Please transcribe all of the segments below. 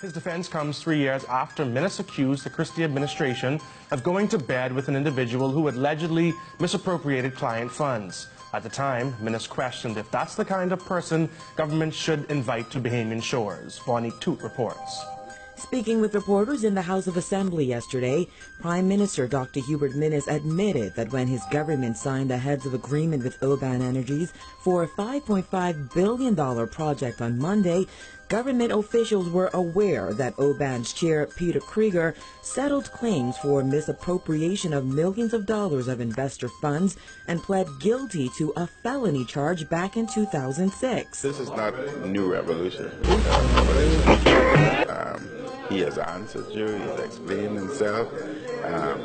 His defense comes 3 years after Minnis accused the Christie administration of going to bed with an individual who allegedly misappropriated client funds. At the time, Minnis questioned if that's the kind of person government should invite to Bahamian shores. Bonnie Toot reports. Speaking with reporters in the House of Assembly yesterday, Prime Minister Dr. Hubert Minnis admitted that when his government signed the heads of agreement with Oban Energies for a $5.5 billion project on Monday, government officials were aware that Oban's chair, Peter Krieger, settled claims for misappropriation of millions of dollars of investor funds and pled guilty to a felony charge back in 2006. This is not a new revolution. He has answered you, he's explained himself.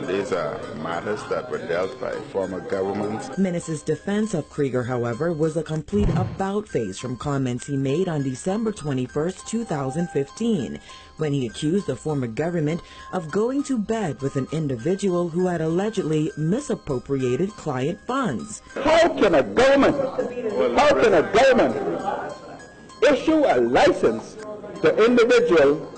These are matters that were dealt by former governments. Minnis's defense of Krieger, however, was a complete about-face from comments he made on December 21st, 2015, when he accused the former government of going to bed with an individual who had allegedly misappropriated client funds. How can a government issue a license to individual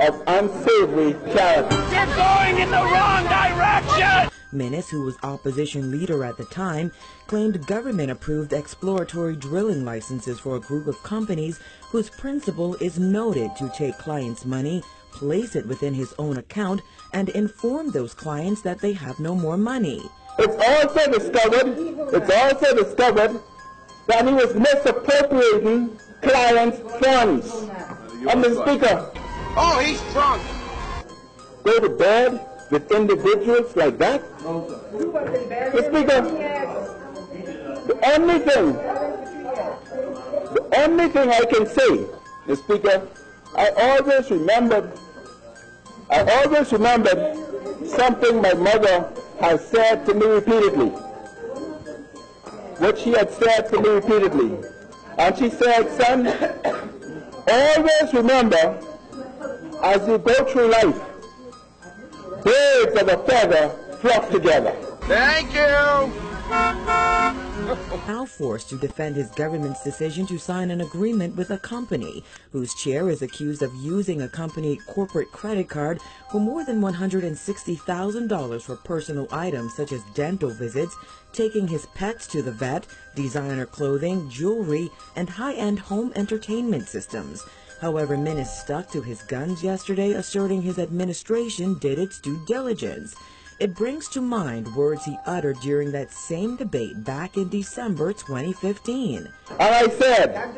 of unsavory character? You're going in the wrong direction! Minnis, who was opposition leader at the time, claimed government-approved exploratory drilling licenses for a group of companies whose principal is noted to take clients' money, place it within his own account, and inform those clients that they have no more money. It's also discovered that he was misappropriating clients' funds. Mr. Speaker, Oh, he's drunk! go to bed with individuals like that? Mr. Speaker, the only thing I can say, Mr. Speaker, I always remembered something my mother has said to me repeatedly. What she had said to me repeatedly. And she said, son, always remember, as you go through life, birds of a feather flock together. Thank you! Now forced to defend his government's decision to sign an agreement with a company whose chair is accused of using a company corporate credit card for more than $160,000 for personal items such as dental visits, taking his pets to the vet, designer clothing, jewelry, and high-end home entertainment systems. However, Minnis stuck to his guns yesterday, asserting his administration did its due diligence. It brings to mind words he uttered during that same debate back in December 2015. And I said,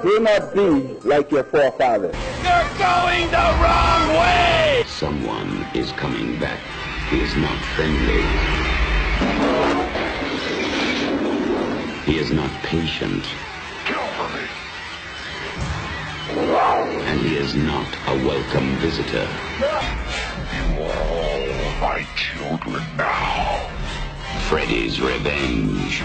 do not be like your forefathers. You're going the wrong way! Someone is coming back. He is not friendly. He is not patient. And he is not a welcome visitor. You are all my children now. Freddy's Revenge.